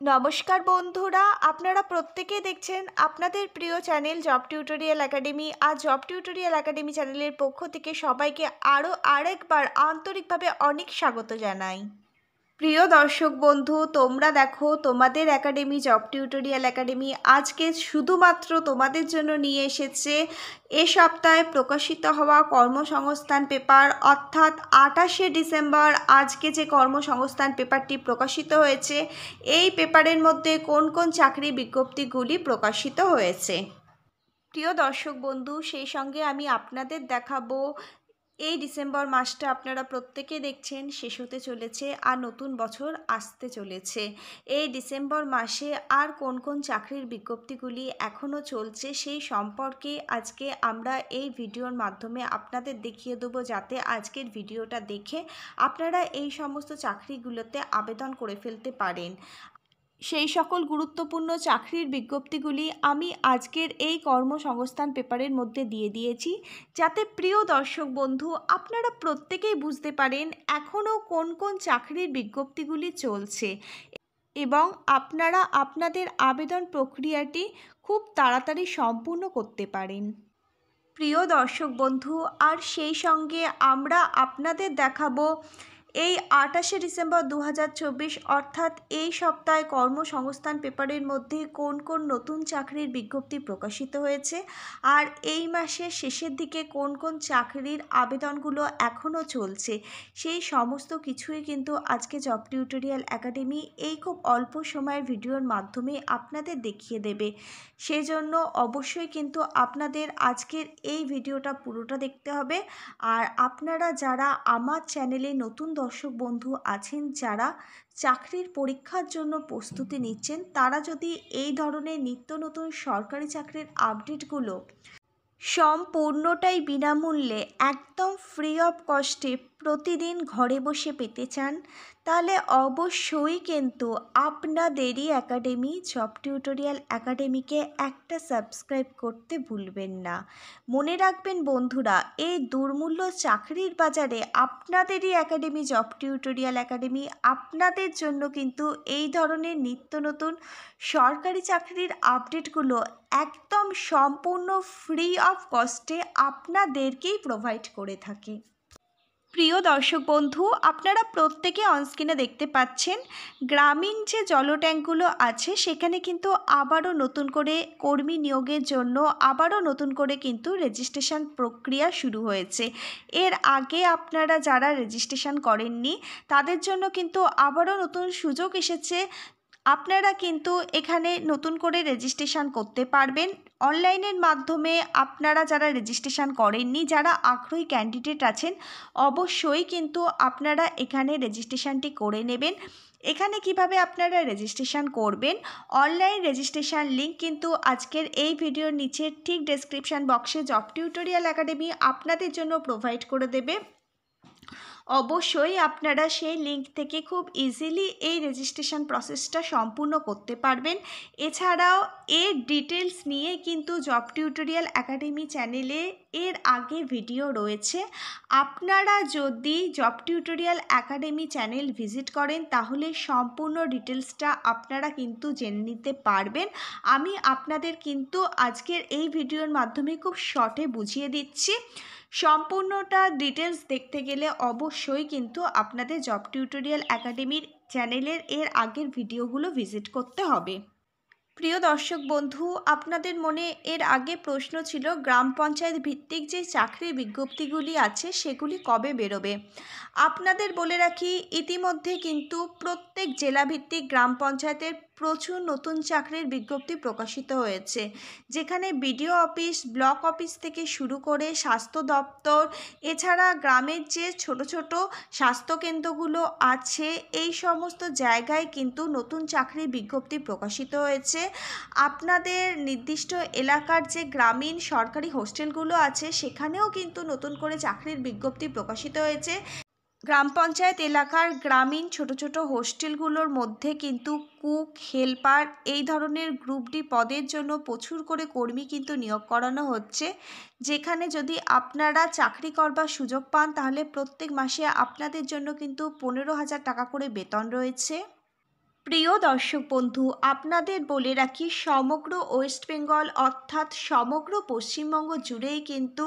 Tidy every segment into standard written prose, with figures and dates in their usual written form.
নমস্কার বন্ধুরা, আপনারা প্রত্যেকেই দেখছেন আপনাদের প্রিয় চ্যানেল জব টিউটোরিয়াল একাডেমি। আর জব টিউটোরিয়াল একাডেমি চ্যানেলের পক্ষ থেকে সবাইকে আরেকবার আন্তরিকভাবে অনেক স্বাগত জানাই। প্রিয় দর্শক বন্ধু, তোমরা দেখো তোমাদের একাডেমি জব টিউটোরিয়াল একাডেমি আজকে শুধুমাত্র তোমাদের জন্য নিয়ে এসেছে এ সপ্তাহে প্রকাশিত হওয়া কর্মসংস্থান পেপার, অর্থাৎ 28শে ডিসেম্বর আজকে যে কর্মসংস্থান পেপারটি প্রকাশিত হয়েছে, এই পেপারের মধ্যে কোন কোন চাকরি বিজ্ঞপ্তিগুলি প্রকাশিত হয়েছে। প্রিয় দর্শক বন্ধু, সেই সঙ্গে আমি আপনাদের দেখাবো এই ডিসেম্বর মাসটা আপনারা প্রত্যেকে দেখছেন শেষ হতে চলেছে আর নতুন বছর আসতে চলেছে। এই ডিসেম্বর মাসে আর কোন কোন চাকরির বিজ্ঞপ্তিগুলি এখনও চলছে সেই সম্পর্কে আজকে আমরা এই ভিডিওর মাধ্যমে আপনাদের দেখিয়ে দেবো, যাতে আজকের ভিডিওটা দেখে আপনারা এই সমস্ত চাকরিগুলোতে আবেদন করে ফেলতে পারেন। সেই সকল গুরুত্বপূর্ণ চাকরির বিজ্ঞপ্তিগুলি আমি আজকের এই কর্মসংস্থান পেপারের মধ্যে দিয়ে দিয়েছি, যাতে প্রিয় দর্শক বন্ধু আপনারা প্রত্যেকেই বুঝতে পারেন এখনও কোন কোন চাকরির বিজ্ঞপ্তিগুলি চলছে এবং আপনারা আপনাদের আবেদন প্রক্রিয়াটি খুব তাড়াতাড়ি সম্পূর্ণ করতে পারেন। প্রিয় দর্শক বন্ধু, আর সেই সঙ্গে আমরা আপনাদের দেখাবো এই 28শে ডিসেম্বর 2024 অর্থাৎ এই সপ্তাহে কর্মসংস্থান পেপারের মধ্যে কোন কোন নতুন চাকরির বিজ্ঞপ্তি প্রকাশিত হয়েছে, আর এই মাসের শেষের দিকে কোন কোন চাকরির আবেদনগুলো এখনও চলছে, সেই সমস্ত কিছুই কিন্তু আজকে জব টিউটোরিয়াল একাডেমি এই খুব অল্প সময়ের ভিডিওর মাধ্যমে আপনাদের দেখিয়ে দেবে। সেজন্য অবশ্যই কিন্তু আপনাদের আজকের এই ভিডিওটা পুরোটা দেখতে হবে। আর আপনারা যারা আমার চ্যানেলে নতুন দর্শক বন্ধু আছেন, যারা চাকরির পরীক্ষার জন্য প্রস্তুতি নিচ্ছেন, তারা যদি এই ধরনের নিত্য নতুন সরকারি চাকরির আপডেটগুলো সম্পূর্ণটাই বিনামূল্যে একদম ফ্রি অফ কস্টে প্রতিদিন ঘরে বসে পেতে চান, তাহলে অবশ্যই কিন্তু আপনাদেরই একাডেমি জব টিউটোরিয়াল একাডেমিকে একটা সাবস্ক্রাইব করতে ভুলবেন না। মনে রাখবেন বন্ধুরা, এই দুর্মূল্য চাকরির বাজারে আপনাদেরই একাডেমি জব টিউটোরিয়াল একাডেমি আপনাদের জন্য কিন্তু এই ধরনের নিত্য নতুন সরকারি চাকরির আপডেটগুলো একদম সম্পূর্ণ ফ্রি অফ কস্টে আপনাদেরকেই প্রোভাইড করে থাকে। প্রিয় দর্শক বন্ধু, আপনারা প্রত্যেকে অনস্ক্রিনে দেখতে পাচ্ছেন গ্রামীণ যে জল ট্যাঙ্কগুলো আছে সেখানে কিন্তু আবারও নতুন করে কর্মী নিয়োগের জন্য আবারও নতুন করে কিন্তু রেজিস্ট্রেশন প্রক্রিয়া শুরু হয়েছে। এর আগে আপনারা যারা রেজিস্ট্রেশন করেননি তাদের জন্য কিন্তু আবারও নতুন সুযোগ এসেছে। আপনারা কিন্তু এখানে নতুন করে রেজিস্ট্রেশন করতে পারবেন অনলাইনের মাধ্যমে। আপনারা যারা রেজিস্ট্রেশন করেননি, যারা আগ্রহী ক্যান্ডিডেট আছেন, অবশ্যই কিন্তু আপনারা এখানে রেজিস্ট্রেশনটি করে নেবেন। এখানে কিভাবে আপনারা রেজিস্ট্রেশন করবেন, অনলাইন রেজিস্ট্রেশন লিঙ্ক কিন্তু আজকের এই ভিডিওর নিচে ঠিক ডেসক্রিপশান বক্সে জব টিউটোরিয়াল একাডেমি আপনাদের জন্য প্রোভাইড করে দেবে। অবশ্যই আপনারা সেই লিঙ্ক থেকে খুব ইজিলি এই রেজিস্ট্রেশন প্রসেসটা সম্পূর্ণ করতে পারবেন। এছাড়াও এর ডিটেলস নিয়ে কিন্তু জব টিউটোরিয়াল একাডেমি চ্যানেলে এর আগে ভিডিও রয়েছে। আপনারা যদি job tutorial academy channel visit করেন তাহলে সম্পূর্ণ ডিটেলসটা আপনারা কিন্তু জেনে নিতে পারবেন। আমি আপনাদের কিন্তু আজকের এই ভিডিওর মাধ্যমে খুব শর্টে বুঝিয়ে দিচ্ছি। সম্পূর্ণটা ডিটেলস দেখতে গেলে অবশ্যই কিন্তু আপনাদের জব টিউটোরিয়াল একাডেমির চ্যানেলের এর আগের ভিডিওগুলো ভিজিট করতে হবে। প্রিয় দর্শক বন্ধু, আপনাদের মনে এর আগে প্রশ্ন ছিল গ্রাম পঞ্চায়েত ভিত্তিক যে চাকরির বিজ্ঞপ্তিগুলি আছে সেগুলি কবে বেরোবে। আপনাদের বলে রাখি, ইতিমধ্যে কিন্তু প্রত্যেক জেলাভিত্তিক গ্রাম পঞ্চায়েতের প্রচুর নতুন চাকরির বিজ্ঞপ্তি প্রকাশিত হয়েছে, যেখানে বিডিও অফিস, ব্লক অফিস থেকে শুরু করে স্বাস্থ্য দপ্তর, এছাড়া গ্রামের যে ছোট ছোট স্বাস্থ্যকেন্দ্রগুলো আছে, এই সমস্ত জায়গায় কিন্তু নতুন চাকরির বিজ্ঞপ্তি প্রকাশিত হয়েছে। আপনাদের নির্দিষ্ট এলাকার যে গ্রামীণ সরকারি হোস্টেলগুলো আছে সেখানেও কিন্তু নতুন করে চাকরির বিজ্ঞপ্তি প্রকাশিত হয়েছে। গ্রাম পঞ্চায়েত এলাকার গ্রামীণ ছোট ছোট হোস্টেলগুলোর মধ্যে কিন্তু কুক, হেল্পার এই ধরনের গ্রুপ ডি পদের জন্য প্রচুর করে কর্মী কিন্তু নিয়োগ করানো হচ্ছে, যেখানে যদি আপনারা চাকরি করবার সুযোগ পান তাহলে প্রত্যেক মাসে আপনাদের জন্য কিন্তু 15,000 টাকা করে বেতন রয়েছে। প্রিয় দর্শক বন্ধু, আপনাদের বলে রাখি সমগ্র ওয়েস্ট বেঙ্গল অর্থাৎ সমগ্র পশ্চিমবঙ্গ জুড়েই কিন্তু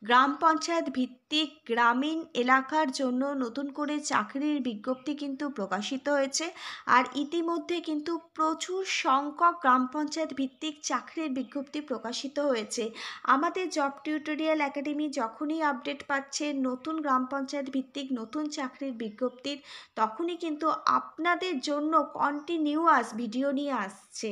গ্রাম পঞ্চায়েত ভিত্তিক গ্রামীণ এলাকার জন্য নতুন করে চাকরির বিজ্ঞপ্তি কিন্তু প্রকাশিত হয়েছে। আর ইতিমধ্যে কিন্তু প্রচুর সংখ্যক গ্রাম পঞ্চায়েত ভিত্তিক চাকরির বিজ্ঞপ্তি প্রকাশিত হয়েছে। আমাদের জব টিউটোরিয়াল একাডেমি যখনই আপডেট পাচ্ছে নতুন গ্রাম পঞ্চায়েত ভিত্তিক নতুন চাকরির বিজ্ঞপ্তির, তখনই কিন্তু আপনাদের জন্য কন্টিনিউয়াস ভিডিও নিয়ে আসছে।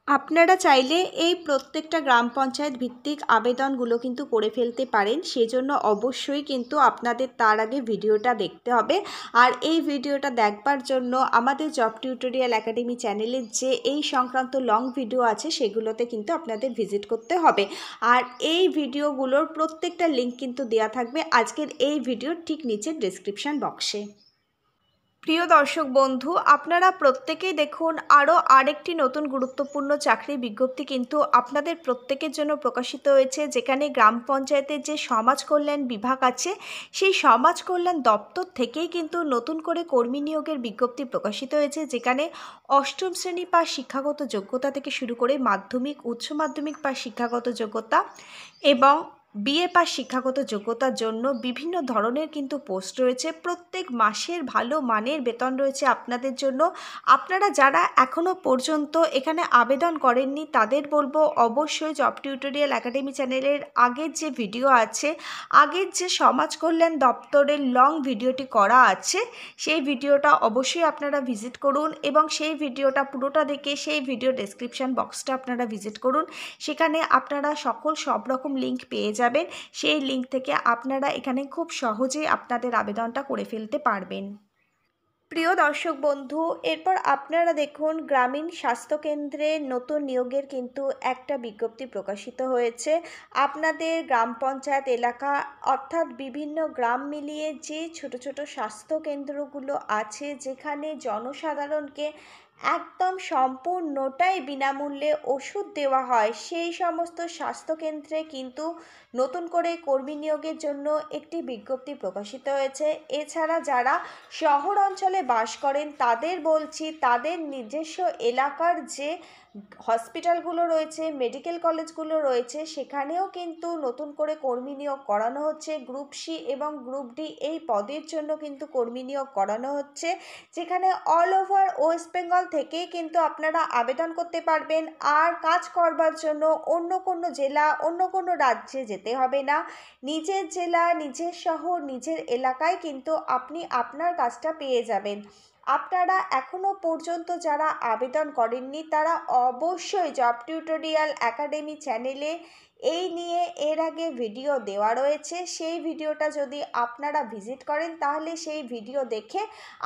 আপনারা চাইলে এই প্রত্যেকটা গ্রাম পঞ্চায়েত ভিত্তিক আবেদনগুলো কিন্তু করে ফেলতে পারেন। সেজন্য অবশ্যই কিন্তু আপনাদের তার আগে ভিডিওটা দেখতে হবে। আর এই ভিডিওটা দেখবার জন্য আমাদের জব টিউটোরিয়াল একাডেমি চ্যানেলে যে এই সংক্রান্ত লং ভিডিও আছে সেগুলোতে কিন্তু আপনাদের ভিজিট করতে হবে। আর এই ভিডিওগুলোর প্রত্যেকটা লিঙ্ক কিন্তু দেওয়া থাকবে আজকের এই ভিডিওর ঠিক নিচের ডেসক্রিপশন বক্সে। প্রিয় দর্শক বন্ধু, আপনারা প্রত্যেকেই দেখুন আরও আরেকটি নতুন গুরুত্বপূর্ণ চাকরি বিজ্ঞপ্তি কিন্তু আপনাদের প্রত্যেকের জন্য প্রকাশিত হয়েছে, যেখানে গ্রাম পঞ্চায়েতের যে সমাজ কল্যাণ বিভাগ আছে সেই সমাজ কল্যাণ দপ্তর থেকেই কিন্তু নতুন করে কর্মী নিয়োগের বিজ্ঞপ্তি প্রকাশিত হয়েছে, যেখানে অষ্টম শ্রেণী পাস শিক্ষাগত যোগ্যতা থেকে শুরু করে মাধ্যমিক, উচ্চ মাধ্যমিক পাস শিক্ষাগত যোগ্যতা এবং বিএ পাস শিক্ষাগত যোগ্যতার জন্য বিভিন্ন ধরনের কিন্তু পোস্ট রয়েছে। প্রত্যেক মাসের ভালো মানের বেতন রয়েছে আপনাদের জন্য। আপনারা যারা এখনও পর্যন্ত এখানে আবেদন করেননি তাদের বলবো অবশ্যই জব টিউটোরিয়াল একাডেমি চ্যানেলের আগের যে ভিডিও আছে, আগের যে সমাজ কল্যাণ দপ্তরের লং ভিডিওটি করা আছে সেই ভিডিওটা অবশ্যই আপনারা ভিজিট করুন এবং সেই ভিডিওটা পুরোটা দেখে সেই ভিডিও ডেসক্রিপশান বক্সটা আপনারা ভিজিট করুন। সেখানে আপনারা সব রকম লিঙ্ক পেয়ে যাবেন। সেই লিঙ্ক থেকে আপনারা এখানে খুব সহজেই আপনাদের আবেদনটা করে ফেলতে পারবেন। প্রিয় দর্শক বন্ধু, এরপর আপনারা দেখুন গ্রামীণ স্বাস্থ্যকেন্দ্রে নতুন নিয়োগের কিন্তু একটা বিজ্ঞপ্তি প্রকাশিত হয়েছে। আপনাদের গ্রাম পঞ্চায়েত এলাকা অর্থাৎ বিভিন্ন গ্রাম মিলিয়ে যে ছোট ছোট স্বাস্থ্যকেন্দ্রগুলো আছে, যেখানে জনসাধারণকে একদম সম্পূর্ণটাই বিনামূল্যে ওষুধ দেওয়া হয়, সেই সমস্ত স্বাস্থ্যকেন্দ্রে কিন্তু নতুন করে কর্মী নিয়োগের জন্য একটি বিজ্ঞপ্তি প্রকাশিত হয়েছে। এছাড়া যারা শহর অঞ্চলে বাস করেন তাদের বলছি, তাদের নিজস্ব এলাকার যে হসপিটালগুলো রয়েছে, মেডিকেল কলেজগুলো রয়েছে, সেখানেও কিন্তু নতুন করে কর্মী নিয়োগ করানো হচ্ছে। গ্রুপ সি এবং গ্রুপ ডি এই পদের জন্য কিন্তু কর্মী নিয়োগ করানো হচ্ছে, যেখানে অল ওভার ওয়েস্ট বেঙ্গল থেকেই কিন্তু আপনারা আবেদন করতে পারবেন। আর কাজ করবার জন্য অন্য কোনো জেলা, অন্য কোনো রাজ্যে যেতে হবে না। নিজের জেলা, নিজের শহর, নিজের এলাকায় কিন্তু আপনি আপনার কাজটা পেয়ে যাবেন। আপনারা এখনও পর্যন্ত যারা আবেদন করেননি তারা অবশ্যই জব টিউটোরিয়াল একাডেমি চ্যানেলে এই নিয়ে এর আগে ভিডিও দেওয়া রয়েছে। সেই ভিডিওটা যদি আপনারা ভিজিট করেন তাহলে সেই ভিডিও দেখে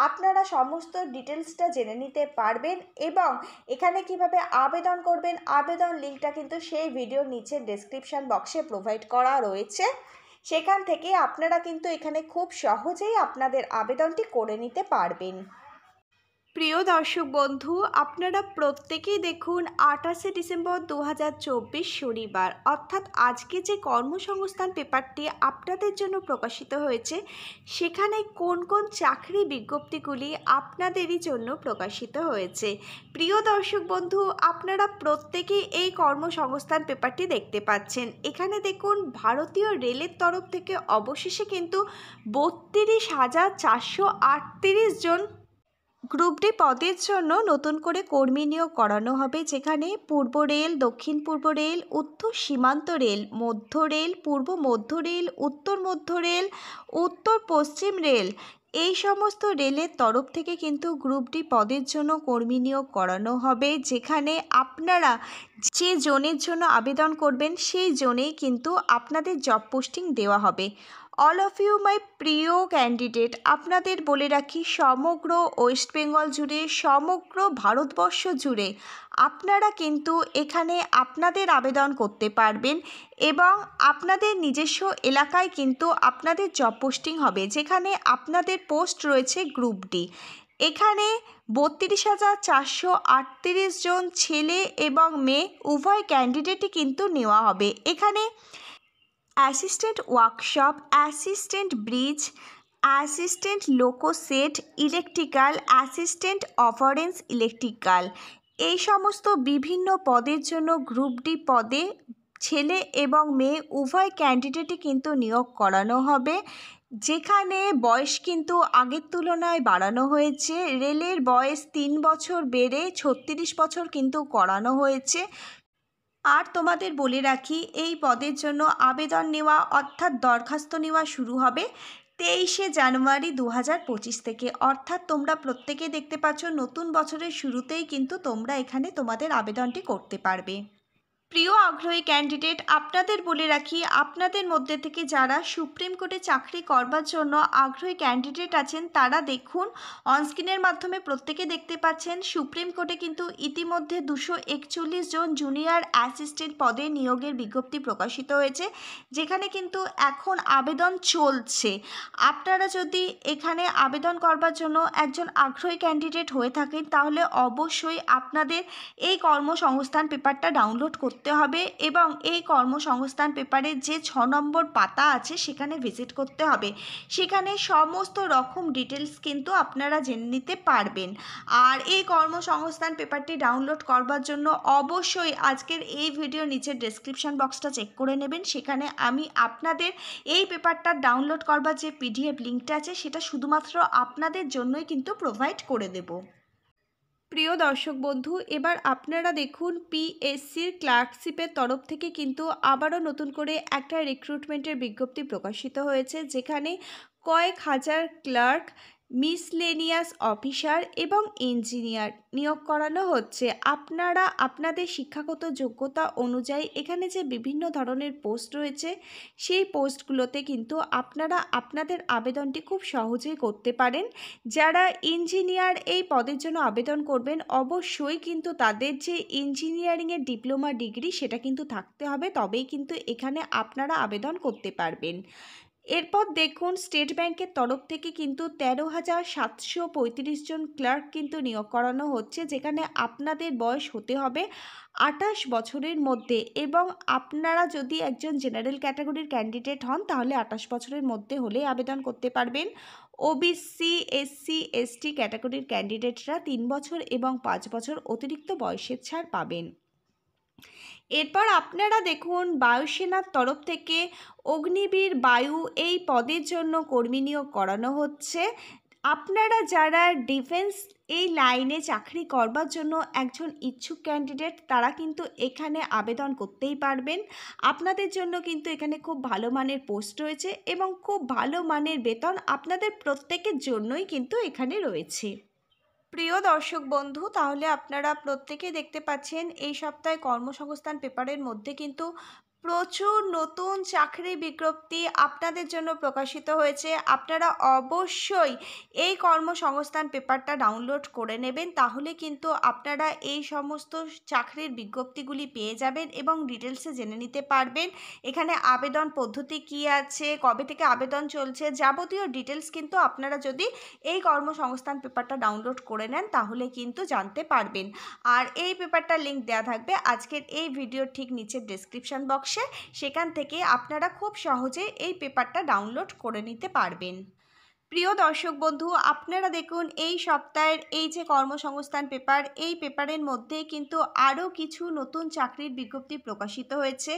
আপনারা সমস্ত ডিটেলসটা জেনে নিতে পারবেন এবং এখানে কিভাবে আবেদন করবেন আবেদন লিঙ্কটা কিন্তু সেই ভিডিওর নিচে ডেসক্রিপশন বক্সে প্রোভাইড করা রয়েছে। সেখান থেকে আপনারা কিন্তু এখানে খুব সহজেই আপনাদের আবেদনটি করে নিতে পারবেন। প্রিয় দর্শক বন্ধু, আপনারা প্রত্যেকেই দেখুন 28শে ডিসেম্বর 2024 শনিবার অর্থাৎ আজকে যে কর্মসংস্থান পেপারটি আপনাদের জন্য প্রকাশিত হয়েছে সেখানে কোন কোন চাকরি বিজ্ঞপ্তিগুলি আপনাদেরই জন্য প্রকাশিত হয়েছে। প্রিয় দর্শক বন্ধু, আপনারা প্রত্যেকেই এই কর্মসংস্থান পেপারটি দেখতে পাচ্ছেন। এখানে দেখুন ভারতীয় রেলের তরফ থেকে অবশেষে কিন্তু 32,438 জন গ্রুপ ডি পদের জন্য নতুন করে কর্মী নিয়োগ করানো হবে, যেখানে পূর্ব রেল, দক্ষিণ পূর্ব রেল, উত্তর সীমান্ত রেল, মধ্য রেল, পূর্ব মধ্য রেল, উত্তর মধ্য রেল, উত্তর পশ্চিম রেল এই সমস্ত রেলের তরফ থেকে কিন্তু গ্রুপ ডি পদের জন্য কর্মী নিয়োগ করানো হবে। যেখানে আপনারা যে জোনের জন্য আবেদন করবেন সেই জোনেই কিন্তু আপনাদের জব পোস্টিং দেওয়া হবে। অল অফ ইউ মাই প্রিয় ক্যান্ডিডেট, আপনাদের বলে রাখি সমগ্র ওয়েস্ট বেঙ্গল জুড়ে, সমগ্র ভারতবর্ষ জুড়ে আপনারা কিন্তু এখানে আপনাদের আবেদন করতে পারবেন এবং আপনাদের নিজস্ব এলাকায় কিন্তু আপনাদের জব পোস্টিং হবে, যেখানে আপনাদের পোস্ট রয়েছে গ্রুপ ডি। এখানে 32,438 জন ছেলে এবং মেয়ে উভয় ক্যান্ডিডেটই কিন্তু নেওয়া হবে। এখানে assistant workshop, assistant bridge, assistant loco shed electrical, assistant operations electrical, এই সমস্ত বিভিন্ন পদের জন্য গ্রুপ ডি পদে ছেলে এবং মেয়ে উভয় ক্যান্ডিডেটই কিন্তু নিয়োগ করানো হবে, যেখানে বয়স কিন্তু আগের তুলনায় বাড়ানো হয়েছে। রেলের বয়স 3 বছর বেড়ে 36 বছর কিন্তু করানো হয়েছে। আর তোমাদের বলে রাখি, এই পদের জন্য আবেদন নেওয়া অর্থাৎ দরখাস্ত নেওয়া শুরু হবে 23শে জানুয়ারি 2025 থেকে। অর্থাৎ তোমরা প্রত্যেকে দেখতে পাচ্ছ নতুন বছরের শুরুতেই কিন্তু তোমরা এখানে তোমাদের আবেদনটি করতে পারবে। প্রিয় আগ্রহী ক্যান্ডিডেট, আপনাদের বলে রাখি, আপনাদের মধ্যে থেকে যারা সুপ্রিম কোর্টে চাকরি করবার জন্য আগ্রহী ক্যান্ডিডেট আছেন তারা দেখুন অনস্ক্রিনের মাধ্যমে প্রত্যেকে দেখতে পাচ্ছেন সুপ্রিম কোর্টে কিন্তু ইতিমধ্যে 241 জন জুনিয়র অ্যাসিস্ট্যান্ট পদে নিয়োগের বিজ্ঞপ্তি প্রকাশিত হয়েছে, যেখানে কিন্তু এখন আবেদন চলছে। আপনারা যদি এখানে আবেদন করবার জন্য একজন আগ্রহী ক্যান্ডিডেট হয়ে থাকেন তাহলে অবশ্যই আপনাদের এই কর্মসংস্থান পেপারটা ডাউনলোড করতে হবে এবং এই কর্মসংস্থান পেপারের যে 6 নম্বর পাতা আছে সেখানে ভিজিট করতে হবে। সেখানে সমস্ত রকম ডিটেলস কিন্তু আপনারা জেনে নিতে পারবেন। আর এই কর্মসংস্থান পেপারটি ডাউনলোড করবার জন্য অবশ্যই আজকের এই ভিডিও নিচের ডেসক্রিপশন বক্সটা চেক করে নেবেন। সেখানে আমি আপনাদের এই পেপারটা ডাউনলোড করবার যে পিডিএফ লিঙ্কটা আছে সেটা শুধুমাত্র আপনাদের জন্যই কিন্তু প্রোভাইড করে দেব। প্রিয় দর্শক বন্ধু, এবার আপনারা দেখুন পিএসসির ক্লার্কশিপের তরফ থেকে কিন্তু আবারও নতুন করে একটা রিক্রুটমেন্টের বিজ্ঞপ্তি প্রকাশিত হয়েছে, যেখানে কয়েক হাজার ক্লার্ক, মিসলেনিয়াস অফিসার এবং ইঞ্জিনিয়ার নিয়োগ করানো হচ্ছে। আপনারা আপনাদের শিক্ষাগত যোগ্যতা অনুযায়ী এখানে যে বিভিন্ন ধরনের পোস্ট রয়েছে সেই পোস্টগুলোতে কিন্তু আপনারা আপনাদের আবেদনটি খুব সহজেই করতে পারেন। যারা ইঞ্জিনিয়ার এই পদের জন্য আবেদন করবেন অবশ্যই কিন্তু তাদের যে ইঞ্জিনিয়ারিংয়ের ডিপ্লোমা ডিগ্রি সেটা কিন্তু থাকতে হবে, তবেই কিন্তু এখানে আপনারা আবেদন করতে পারবেন। এরপর দেখুন স্টেট ব্যাংকের তরফ থেকে কিন্তু 13,735 জন ক্লার্ক কিন্তু নিয়োগ করানো হচ্ছে, যেখানে আপনাদের বয়স হতে হবে 28 বছরের মধ্যে এবং আপনারা যদি একজন জেনারেল ক্যাটাগরির ক্যান্ডিডেট হন তাহলে 28 বছরের মধ্যে হলেই আবেদন করতে পারবেন। ওবিসি, এসসি, এসটি ক্যাটাগরির ক্যান্ডিডেটরা 3 বছর এবং 5 বছর অতিরিক্ত বয়সের ছাড় পাবেন। এরপর আপনারা দেখুন বায়ুসেনার তরফ থেকে অগ্নিবীর বায়ু এই পদের জন্য কর্মী নিয়োগ করানো হচ্ছে। আপনারা যারা ডিফেন্স এই লাইনে চাকরি করবার জন্য একজন ইচ্ছুক ক্যান্ডিডেট তারা কিন্তু এখানে আবেদন করতেই পারবেন। আপনাদের জন্য কিন্তু এখানে খুব ভালো মানের পোস্ট রয়েছে এবং খুব ভালো মানের বেতন আপনাদের প্রত্যেকের জন্যই কিন্তু এখানে রয়েছে। প্রিয় দর্শক বন্ধু, তাহলে আপনারা প্রত্যেকে দেখতে পাচ্ছেন এই সপ্তাহে কর্মসংস্থান পেপারের মধ্যে কিন্তু প্রচুর নতুন চাকরি বিজ্ঞপ্তি আপনাদের জন্য প্রকাশিত হয়েছে। আপনারা অবশ্যই এই কর্মসংস্থান পেপারটা ডাউনলোড করে নেবেন, তাহলে কিন্তু আপনারা এই সমস্ত চাকরির বিজ্ঞপ্তিগুলি পেয়ে যাবেন এবং ডিটেলসে জেনে নিতে পারবেন। এখানে আবেদন পদ্ধতি কী আছে, কবে থেকে আবেদন চলছে, যাবতীয় ডিটেলস কিন্তু আপনারা যদি এই কর্মসংস্থান পেপারটা ডাউনলোড করে নেন তাহলে কিন্তু জানতে পারবেন। আর এই পেপারটার লিঙ্ক দেওয়া থাকবে আজকের এই ভিডিওর ঠিক নিচের ডেসক্রিপশন বক্সে, সেখান থেকে আপনারা খুব সহজে এই পেপারটা ডাউনলোড করে নিতে পারবেন। প্রিয় দর্শক বন্ধু, আপনারা দেখুন এই সপ্তাহের এই যে কর্মসংস্থান পেপার, এই পেপারের মধ্যে কিন্তু আরও কিছু নতুন চাকরির বিজ্ঞপ্তি প্রকাশিত হয়েছে।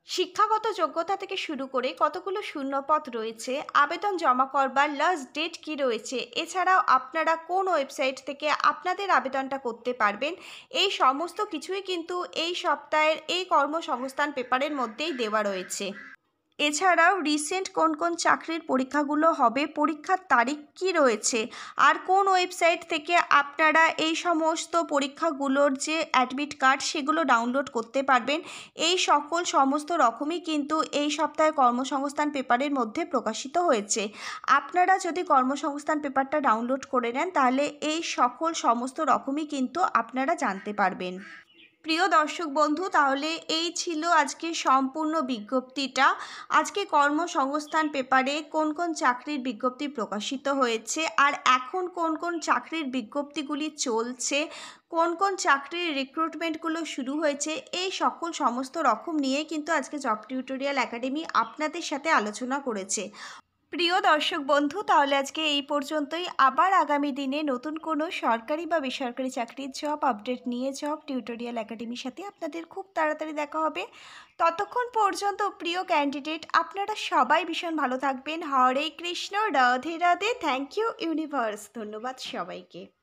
শিক্ষাগত যোগ্যতা থেকে শুরু করে কতগুলো শূন্যপদ রয়েছে, আবেদন জমা করবার লাস্ট ডেট কী রয়েছে, এছাড়াও আপনারা কোন ওয়েবসাইট থেকে আপনাদের আবেদনটা করতে পারবেন, এই সমস্ত কিছুই কিন্তু এই সপ্তাহের এই কর্মসংস্থান পেপারের মধ্যেই দেওয়া রয়েছে। এছাড়াও রিসেন্ট কোন কোন চাকরির পরীক্ষাগুলো হবে, পরীক্ষার তারিখ কী রয়েছে, আর কোন ওয়েবসাইট থেকে আপনারা এই সমস্ত পরীক্ষাগুলোর যে অ্যাডমিট কার্ড সেগুলো ডাউনলোড করতে পারবেন, এই সমস্ত রকমই কিন্তু এই সপ্তাহে কর্মসংস্থান পেপারের মধ্যে প্রকাশিত হয়েছে। আপনারা যদি কর্মসংস্থান পেপারটা ডাউনলোড করে নেন তাহলে এই সমস্ত রকমই কিন্তু আপনারা জানতে পারবেন। প্রিয় দর্শক বন্ধু, তাহলে এই ছিল আজকে সম্পূর্ণ বিজ্ঞপ্তিটা। আজকে কর্মসংস্থান পেপারে কোন কোন চাকরির বিজ্ঞপ্তি প্রকাশিত হয়েছে আর এখন কোন কোন চাকরির বিজ্ঞপ্তিগুলি চলছে, কোন কোন চাকরির রিক্রুটমেন্টগুলো শুরু হয়েছে, এই সমস্ত রকম নিয়ে কিন্তু আজকে জব টিউটোরিয়াল একাডেমি আপনাদের সাথে আলোচনা করেছে। প্রিয় দর্শক বন্ধু, তাহলে আজকে এই পর্যন্তই। আবার আগামী দিনে নতুন কোনো সরকারি বা বেসরকারি চাকরির জব আপডেট নিয়ে জব টিউটোরিয়াল একাডেমির সাথে আপনাদের খুব তাড়াতাড়ি দেখা হবে। ততক্ষণ পর্যন্ত প্রিয় ক্যান্ডিডেট, আপনারা সবাই ভীষণ ভালো থাকবেন। Hare Krishna, Radhe Radhe. Thank you universe. ধন্যবাদ সবাইকে।